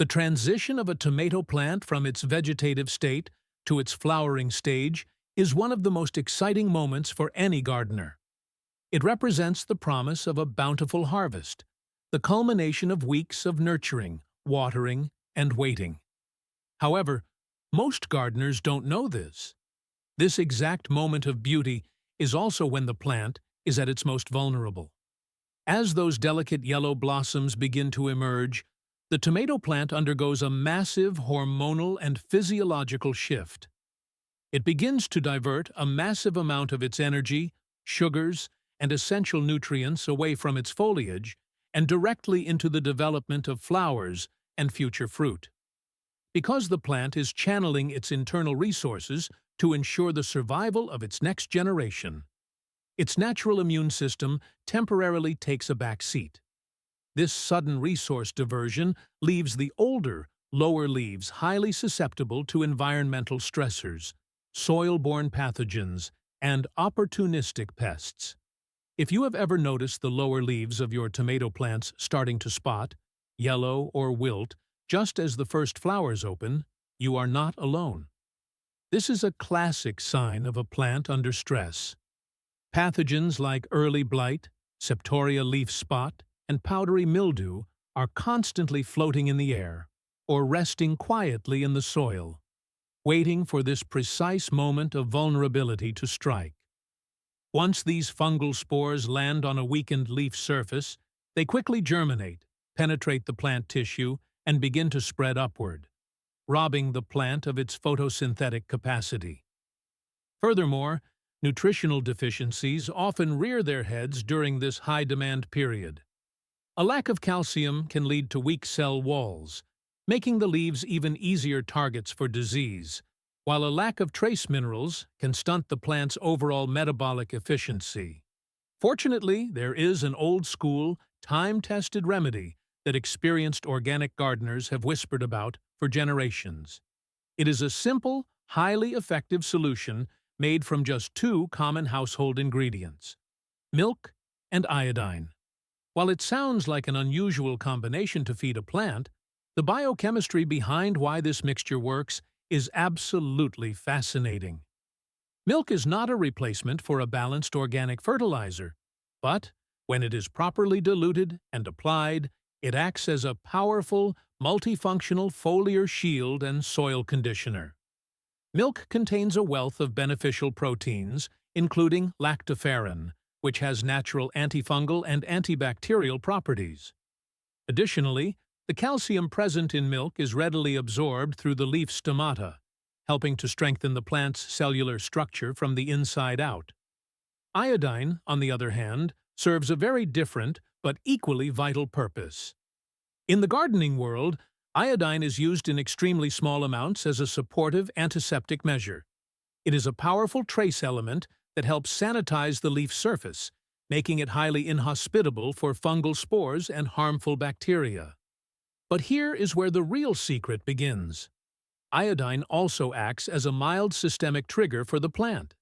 The transition of a tomato plant from its vegetative state to its flowering stage is one of the most exciting moments for any gardener. It represents the promise of a bountiful harvest, the culmination of weeks of nurturing, watering, and waiting. However, most gardeners don't know this. This exact moment of beauty is also when the plant is at its most vulnerable. As those delicate yellow blossoms begin to emerge, the tomato plant undergoes a massive hormonal and physiological shift. It begins to divert a massive amount of its energy, sugars, and essential nutrients away from its foliage and directly into the development of flowers and future fruit. Because the plant is channeling its internal resources to ensure the survival of its next generation, its natural immune system temporarily takes a back seat. This sudden resource diversion leaves the older, lower leaves highly susceptible to environmental stressors, soil-borne pathogens, and opportunistic pests. If you have ever noticed the lower leaves of your tomato plants starting to spot, yellow, or wilt just as the first flowers open, you are not alone. This is a classic sign of a plant under stress. Pathogens like early blight, septoria leaf spot, and powdery mildew are constantly floating in the air or resting quietly in the soil, waiting for this precise moment of vulnerability to strike. Once these fungal spores land on a weakened leaf surface, they quickly germinate, penetrate the plant tissue, and begin to spread upward, robbing the plant of its photosynthetic capacity. Furthermore, nutritional deficiencies often rear their heads during this high-demand period. A lack of calcium can lead to weak cell walls, making the leaves even easier targets for disease, while a lack of trace minerals can stunt the plant's overall metabolic efficiency. Fortunately, there is an old-school, time-tested remedy that experienced organic gardeners have whispered about for generations. It is a simple, highly effective solution made from just two common household ingredients: milk and iodine. While it sounds like an unusual combination to feed a plant, the biochemistry behind why this mixture works is absolutely fascinating. Milk is not a replacement for a balanced organic fertilizer, but when it is properly diluted and applied, it acts as a powerful, multifunctional foliar shield and soil conditioner. Milk contains a wealth of beneficial proteins, including lactoferrin, which has natural antifungal and antibacterial properties. Additionally, the calcium present in milk is readily absorbed through the leaf stomata, helping to strengthen the plant's cellular structure from the inside out. Iodine, on the other hand, serves a very different but equally vital purpose. In the gardening world, iodine is used in extremely small amounts as a supportive antiseptic measure. It is a powerful trace element that helps sanitize the leaf surface, making it highly inhospitable for fungal spores and harmful bacteria. But here is where the real secret begins. Iodine also acts as a mild systemic trigger for the plant.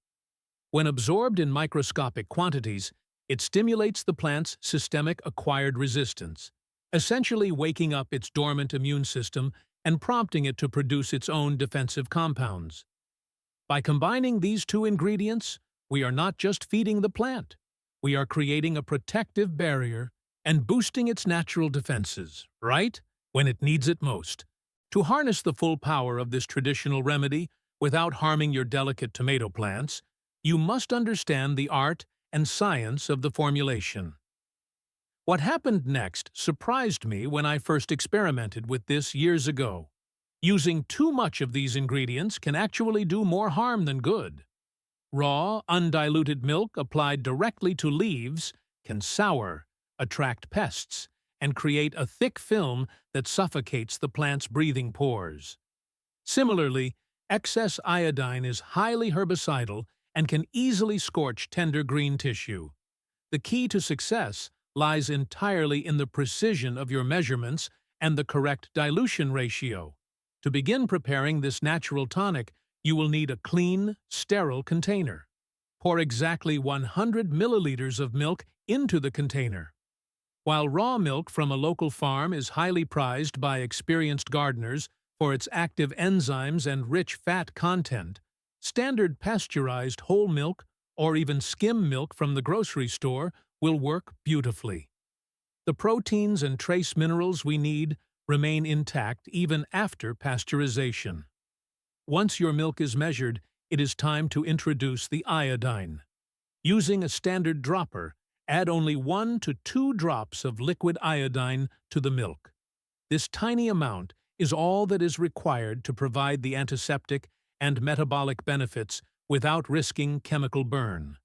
When absorbed in microscopic quantities, it stimulates the plant's systemic acquired resistance, essentially waking up its dormant immune system and prompting it to produce its own defensive compounds. By combining these two ingredients, we are not just feeding the plant, we are creating a protective barrier and boosting its natural defenses, right when it needs it most. To harness the full power of this traditional remedy without harming your delicate tomato plants, you must understand the art and science of the formulation. What happened next surprised me when I first experimented with this years ago. Using too much of these ingredients can actually do more harm than good. Raw, undiluted milk applied directly to leaves can sour, attract pests, and create a thick film that suffocates the plant's breathing pores. Similarly, excess iodine is highly herbicidal and can easily scorch tender green tissue. The key to success lies entirely in the precision of your measurements and the correct dilution ratio. To begin preparing this natural tonic, you will need a clean, sterile container. Pour exactly 100 milliliters of milk into the container. While raw milk from a local farm is highly prized by experienced gardeners for its active enzymes and rich fat content, standard pasteurized whole milk or even skim milk from the grocery store will work beautifully. The proteins and trace minerals we need remain intact even after pasteurization. Once your milk is measured, it is time to introduce the iodine. Using a standard dropper, add only 1 to 2 drops of liquid iodine to the milk. This tiny amount is all that is required to provide the antiseptic and metabolic benefits without risking chemical burn.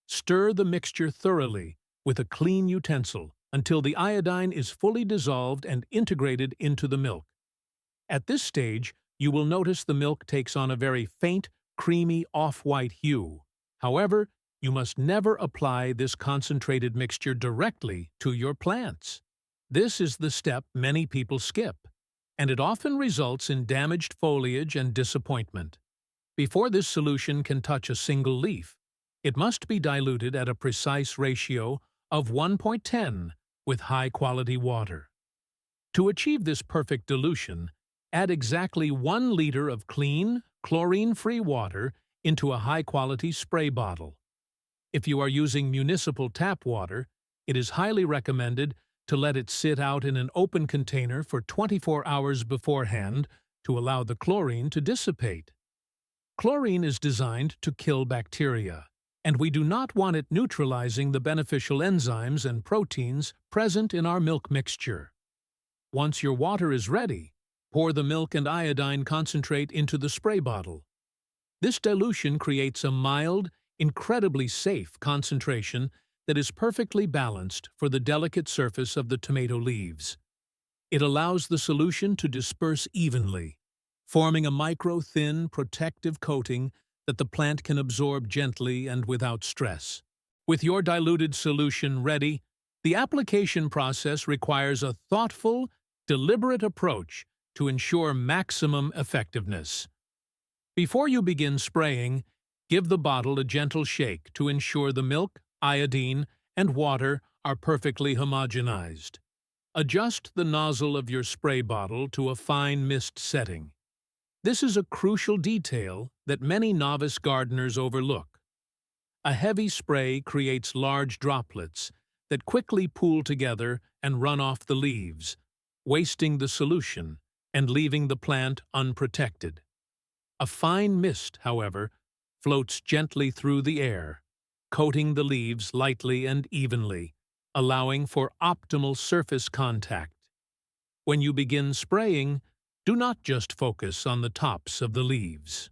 Stir the mixture thoroughly with a clean utensil until the iodine is fully dissolved and integrated into the milk. At this stage, you will notice the milk takes on a very faint, creamy off-white hue. However, you must never apply this concentrated mixture directly to your plants. This is the step many people skip, and it often results in damaged foliage and disappointment. Before this solution can touch a single leaf, it must be diluted at a precise ratio of 1.10 with high-quality water. To achieve this perfect dilution, add exactly 1 liter of clean, chlorine-free water into a high-quality spray bottle. If you are using municipal tap water, it is highly recommended to let it sit out in an open container for 24 hours beforehand to allow the chlorine to dissipate. Chlorine is designed to kill bacteria, and we do not want it neutralizing the beneficial enzymes and proteins present in our milk mixture. Once your water is ready, pour the milk and iodine concentrate into the spray bottle. This dilution creates a mild, incredibly safe concentration that is perfectly balanced for the delicate surface of the tomato leaves. It allows the solution to disperse evenly, forming a micro-thin, protective coating that the plant can absorb gently and without stress. With your diluted solution ready, the application process requires a thoughtful, deliberate approach to ensure maximum effectiveness. Before you begin spraying, give the bottle a gentle shake to ensure the milk, iodine, and water are perfectly homogenized. Adjust the nozzle of your spray bottle to a fine mist setting. This is a crucial detail that many novice gardeners overlook. A heavy spray creates large droplets that quickly pool together and run off the leaves, wasting the solution and leaving the plant unprotected. A fine mist, however, floats gently through the air, coating the leaves lightly and evenly, allowing for optimal surface contact. When you begin spraying, do not just focus on the tops of the leaves.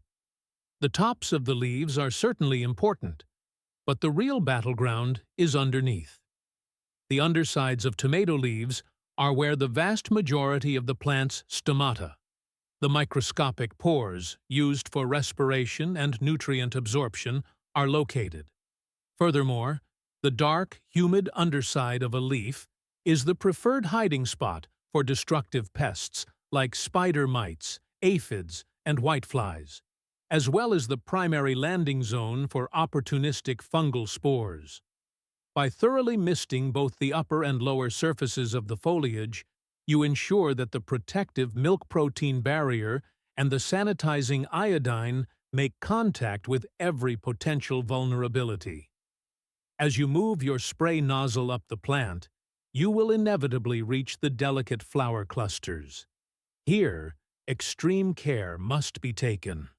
The tops of the leaves are certainly important, but the real battleground is underneath. The undersides of tomato leaves are where the vast majority of the plant's stomata, the microscopic pores used for respiration and nutrient absorption, are located. Furthermore, the dark, humid underside of a leaf is the preferred hiding spot for destructive pests like spider mites, aphids, and whiteflies, as well as the primary landing zone for opportunistic fungal spores. By thoroughly misting both the upper and lower surfaces of the foliage, you ensure that the protective milk protein barrier and the sanitizing iodine make contact with every potential vulnerability. As you move your spray nozzle up the plant, you will inevitably reach the delicate flower clusters. Here, extreme care must be taken.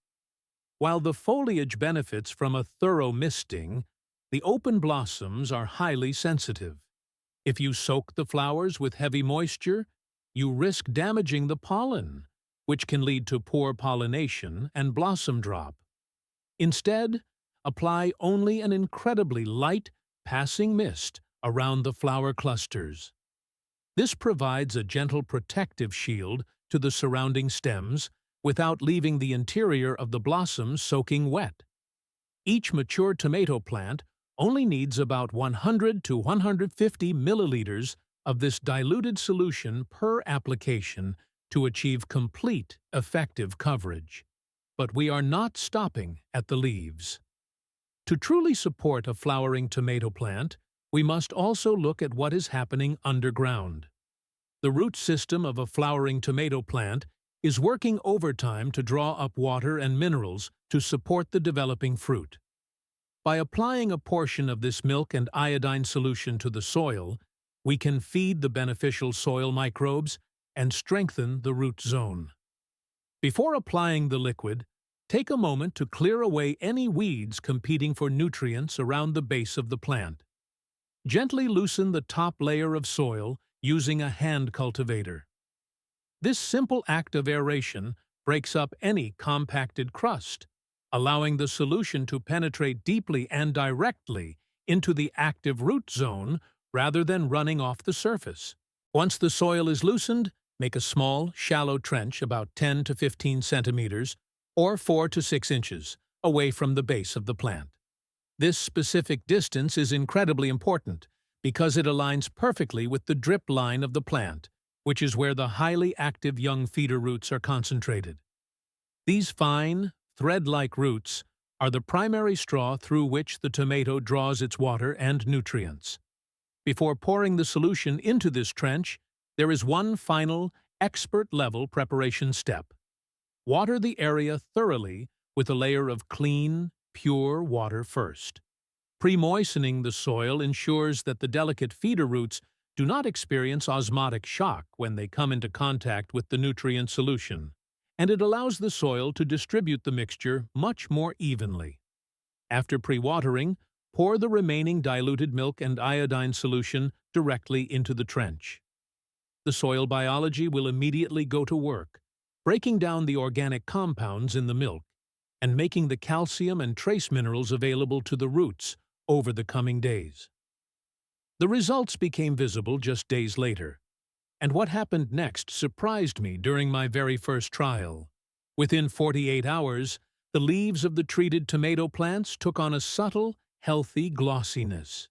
While the foliage benefits from a thorough misting, the open blossoms are highly sensitive. If you soak the flowers with heavy moisture, you risk damaging the pollen, which can lead to poor pollination and blossom drop. Instead, apply only an incredibly light, passing mist around the flower clusters. This provides a gentle protective shield to the surrounding stems without leaving the interior of the blossoms soaking wet. Each mature tomato plant only needs about 100 to 150 milliliters of this diluted solution per application to achieve complete, effective coverage. But we are not stopping at the leaves. To truly support a flowering tomato plant, we must also look at what is happening underground. The root system of a flowering tomato plant is working overtime to draw up water and minerals to support the developing fruit. By applying a portion of this milk and iodine solution to the soil, we can feed the beneficial soil microbes and strengthen the root zone. Before applying the liquid, take a moment to clear away any weeds competing for nutrients around the base of the plant. Gently loosen the top layer of soil using a hand cultivator. This simple act of aeration breaks up any compacted crust, allowing the solution to penetrate deeply and directly into the active root zone rather than running off the surface. Once the soil is loosened, make a small, shallow trench about 10 to 15 centimeters or 4 to 6 inches away from the base of the plant. This specific distance is incredibly important because it aligns perfectly with the drip line of the plant, which is where the highly active young feeder roots are concentrated. These fine, thread-like roots are the primary straw through which the tomato draws its water and nutrients. Before pouring the solution into this trench, there is one final, expert-level preparation step. Water the area thoroughly with a layer of clean, pure water first. Pre-moistening the soil ensures that the delicate feeder roots do not experience osmotic shock when they come into contact with the nutrient solution, and it allows the soil to distribute the mixture much more evenly. After pre-watering, pour the remaining diluted milk and iodine solution directly into the trench. The soil biology will immediately go to work, breaking down the organic compounds in the milk and making the calcium and trace minerals available to the roots over the coming days. The results became visible just days later, and what happened next surprised me during my very first trial. Within 48 hours, the leaves of the treated tomato plants took on a subtle, healthy glossiness.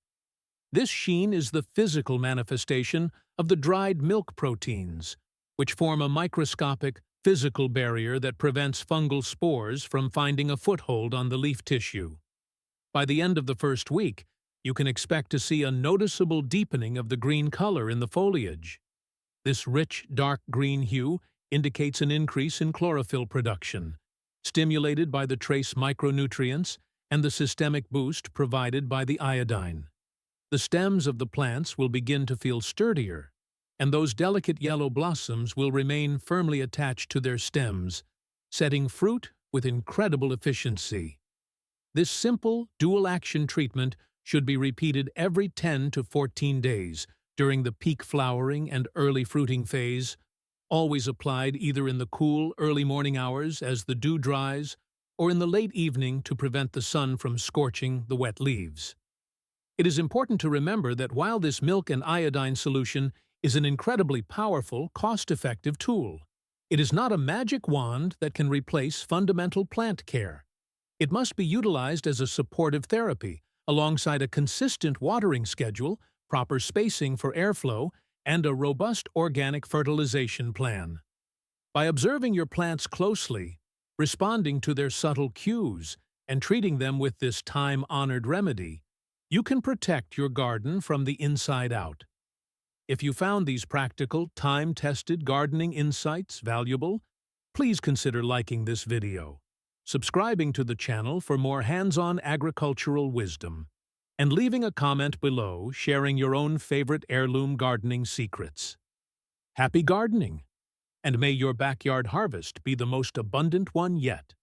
This sheen is the physical manifestation of the dried milk proteins, which form a microscopic, physical barrier that prevents fungal spores from finding a foothold on the leaf tissue. By the end of the first week, you can expect to see a noticeable deepening of the green color in the foliage. This rich, dark green hue indicates an increase in chlorophyll production, stimulated by the trace micronutrients and the systemic boost provided by the iodine. The stems of the plants will begin to feel sturdier, and those delicate yellow blossoms will remain firmly attached to their stems, setting fruit with incredible efficiency. This simple, dual-action treatment should be repeated every 10 to 14 days during the peak flowering and early fruiting phase, always applied either in the cool, early morning hours as the dew dries or in the late evening to prevent the sun from scorching the wet leaves. It is important to remember that while this milk and iodine solution is an incredibly powerful, cost-effective tool, it is not a magic wand that can replace fundamental plant care. It must be utilized as a supportive therapy, alongside a consistent watering schedule, proper spacing for airflow, and a robust organic fertilization plan. By observing your plants closely, responding to their subtle cues, and treating them with this time-honored remedy, you can protect your garden from the inside out. If you found these practical, time-tested gardening insights valuable, please consider liking this video, subscribing to the channel for more hands-on agricultural wisdom, and leaving a comment below sharing your own favorite heirloom gardening secrets. Happy gardening, and may your backyard harvest be the most abundant one yet.